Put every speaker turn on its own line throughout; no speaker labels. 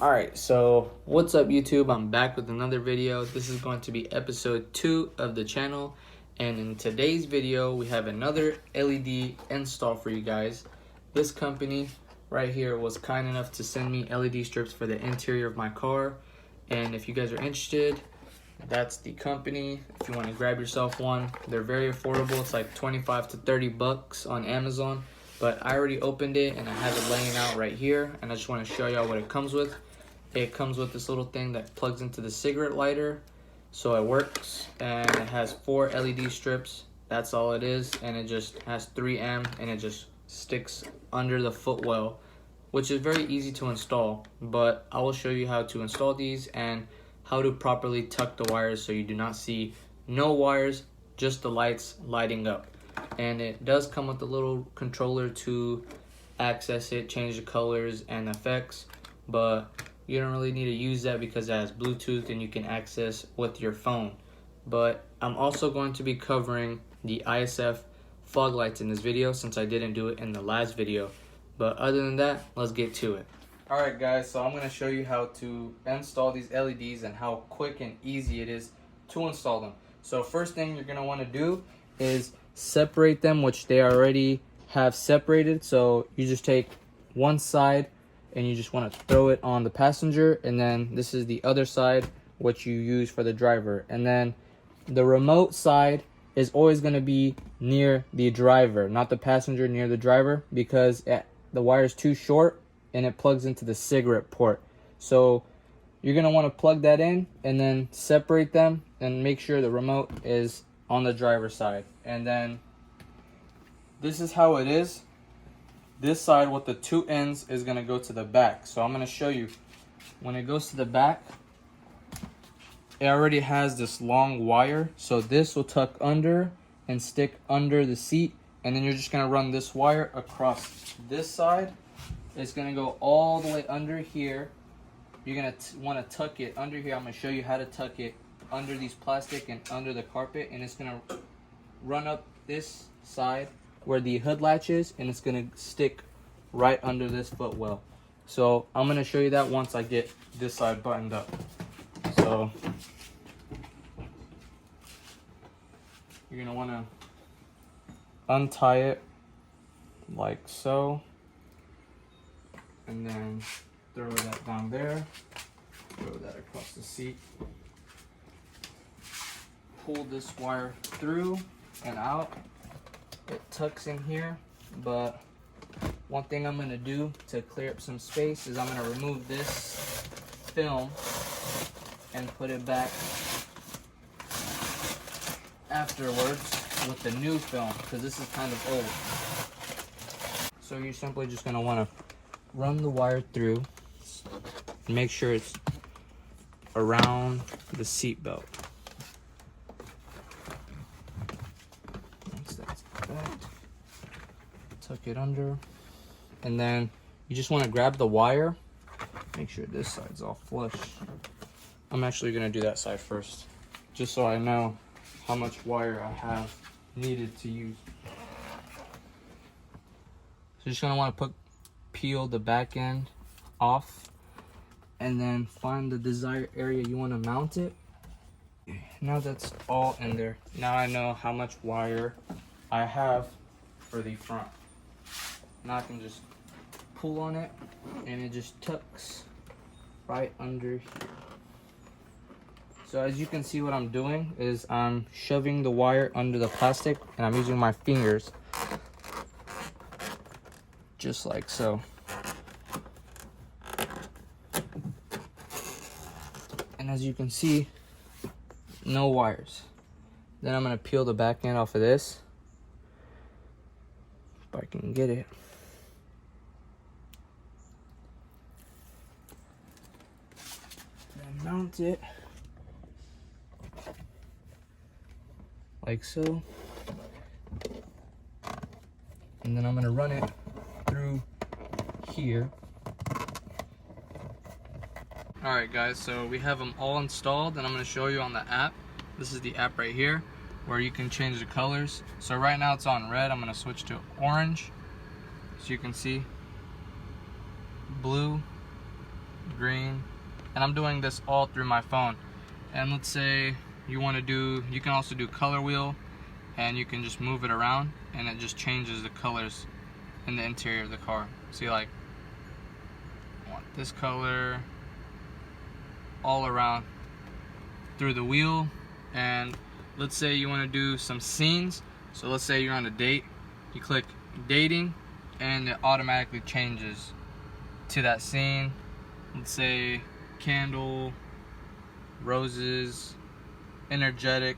Alright, so what's up YouTube? I'm back with another video. This is going to be episode 2 of the channel, and in today's video we have another LED install for you guys. This company right here was kind enough to send me LED strips for the interior of my car, and if you guys are interested, that's the company. If you want to grab yourself one, they're very affordable. It's like 25 to 30 bucks on Amazon, but I already opened it and I have it laying out right here, and I just want to show y'all what it comes with. It comes with this little thing that plugs into the cigarette lighter, so it works, and it has 4 LED strips. That's all it is, and it just has 3M, and it just sticks under the footwell, which is very easy to install. But I will show you how to install these and how to properly tuck the wires so you do not see no wires, just the lights lighting up. And it does come with a little controller to access it, change the colors and effects, but you don't really need to use that because it has Bluetooth and you can access with your phone. But I'm also going to be covering the ISF fog lights in this video since I didn't do it in the last video. But other than that, let's get to it. Alright guys, so I'm going to show you how to install these LEDs and how quick and easy it is to install them. So first thing you're going to want to do is separate them, which they already have separated. So you just take one side and you just want to throw it on the passenger, and then this is the other side which you use for the driver. And then the remote side is always going to be near the driver, not the passenger, near the driver, because the wire is too short and it plugs into the cigarette port. So you're going to want to plug that in and then separate them and make sure the remote is on the driver's side. And then this is how it is. This side with the 2 ends is going to go to the back. So I'm going to show you. When it goes to the back, it already has this long wire. So this will tuck under and stick under the seat. And then you're just going to run this wire across this side. It's going to go all the way under here. You're going to want to tuck it under here. I'm going to show you how to tuck it under these plastic and under the carpet. And it's going to run up this side where the hood latch is, and it's going to stick right under this footwell. So I'm going to show you that once I get this side buttoned up. So you're going to want to untie it like so, and then throw that down there, throw that across the seat, pull this wire through and out. It tucks in here, but one thing I'm going to do to clear up some space is I'm going to remove this film and put it back afterwards with the new film, because this is kind of old. So you're simply just going to want to run the wire through and make sure it's around the seat belt. Tuck it under, and then you just want to grab the wire, make sure this side's all flush. I'm actually going to do that side first, just so I know how much wire I have needed to use. So you're just going to want to peel the back end off, and then find the desired area you want to mount it. Now that's all in there. Now I know how much wire I have for the front. Now I can just pull on it and it just tucks right under here. So as you can see, what I'm doing is I'm shoving the wire under the plastic, and I'm using my fingers just like so. And as you can see, no wires. Then I'm going to peel the back end off of this, if I can get it. Then mount it like so. And then I'm going to run it through here. Alright guys, so we have them all installed, and I'm going to show you on the app. This is the app right here where you can change the colors. So right now it's on red. I'm going to switch to orange, so you can see blue, green, and I'm doing this all through my phone. And let's say you want to do, you can also do color wheel, and you can just move it around and it just changes the colors in the interior of the car. See, like, I want this color all around through the wheel. And let's say you want to do some scenes, so let's say you're on a date, you click dating and it automatically changes to that scene. Let's say candle, roses, energetic.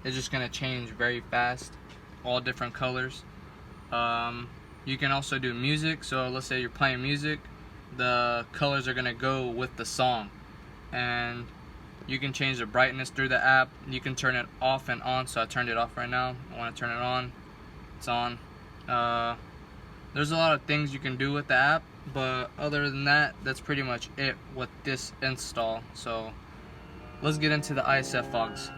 It's just gonna change very fast, all different colors. You can also do music, so let's say you're playing music, the colors are gonna go with the song. And you can change the brightness through the app. You can turn it off and on, so I turned it off right now. I want to turn it on. It's on. There's a lot of things you can do with the app, but other than that, that's pretty much it with this install. So let's get into the ISF FOGS.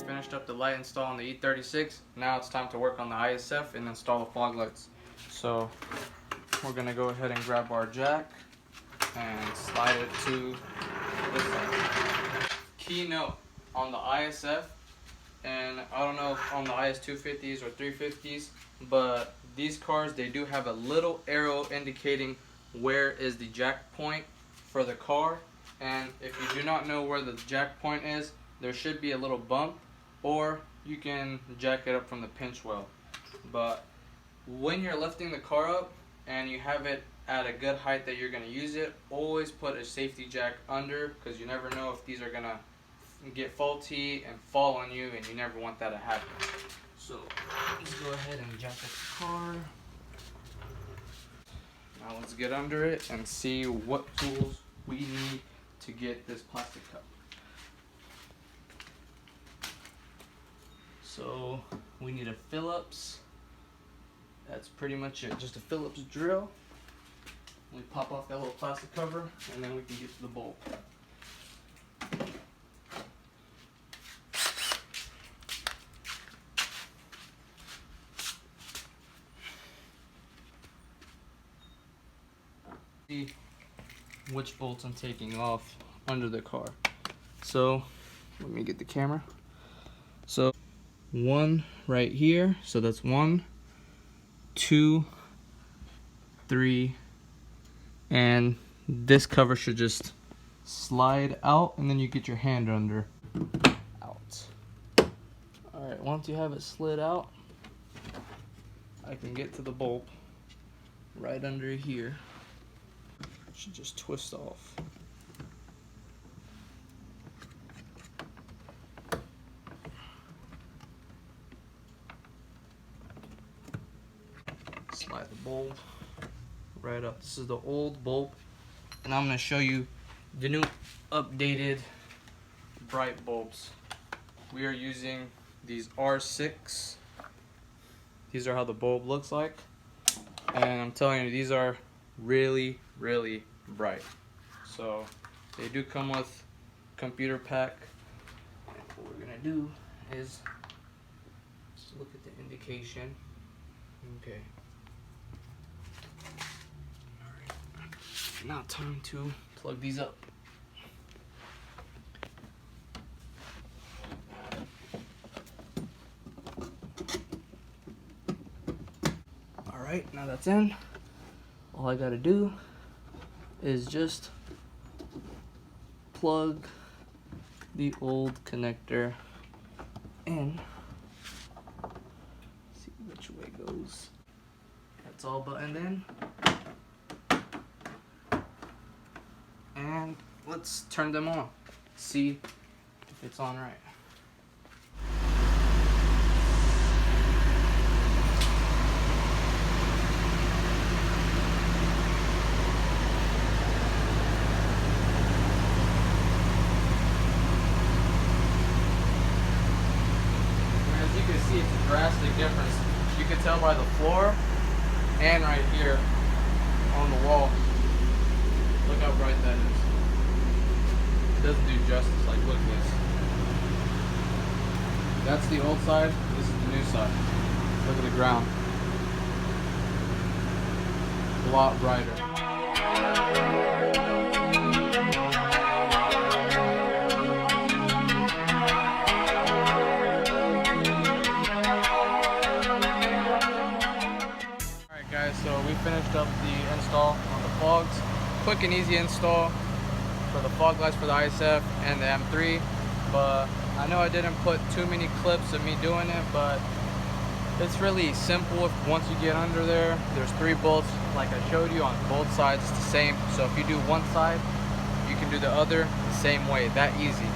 Finished up the light install on the E36. Now it's time to work on the ISF and install the fog lights. So we're gonna go ahead and grab our jack and slide it to this side. Key note on the ISF, and I don't know if on the IS250s or 350s, but these cars, they do have a little arrow indicating where is the jack point for the car. And if you do not know where the jack point is, there should be a little bump, or you can jack it up from the pinch well. But when you're lifting the car up and you have it at a good height that you're going to use it, always put a safety jack under, because you never know if these are going to get faulty and fall on you, and you never want that to happen. So let's go ahead and jack up the car. Now let's get under it and see what tools we need to get this plastic cup. So we need a Phillips. That's pretty much it, just a Phillips drill. We pop off that little plastic cover and then we can get to the bolt. See which bolts I'm taking off under the car. So let me get the camera. So one right here, so that's 1, 2, 3, and this cover should just slide out, and then you get your hand under. Out. Alright, once you have it slid out, I can get to the bolt right under here. It should just twist off. Slide the bulb right up. This is the old bulb, and I'm going to show you the new updated bright bulbs. We are using these R6. These are how the bulb looks like, and I'm telling you, these are really, really bright. So they do come with computer pack. And what we're going to do is just look at the indication. Okay. Now time to plug these up. Alright, now that's in. All I gotta do is just plug the old connector in. See which way goes. That's all buttoned in. And let's turn them on, see if it's on right. drastic difference. You can tell by the floor and right here on the wall. Look how bright that is. It doesn't do justice. Like, look at this. That's the old side. This is the new side. Look at the ground. A lot brighter. Alright guys, so we finished up the install on the FOGS. Quick and easy install for the fog lights for the ISF and the M3. But I know I didn't put too many clips of me doing it, but it's really simple. Once you get under there, there's 3 bolts like I showed you on both sides. It's the same. So if you do one side, you can do the other the same way. That easy.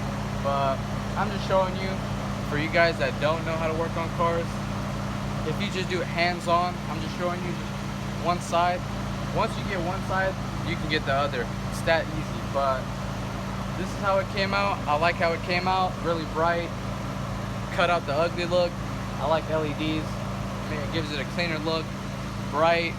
But I'm just showing you, for you guys that don't know how to work on cars, if you just do it hands-on, I'm just showing you just one side. Once you get one side, you can get the other. It's that easy. But this is how it came out. I like how it came out. Really bright. Cut out the ugly look. I like LEDs. I mean, it gives it a cleaner look. Bright.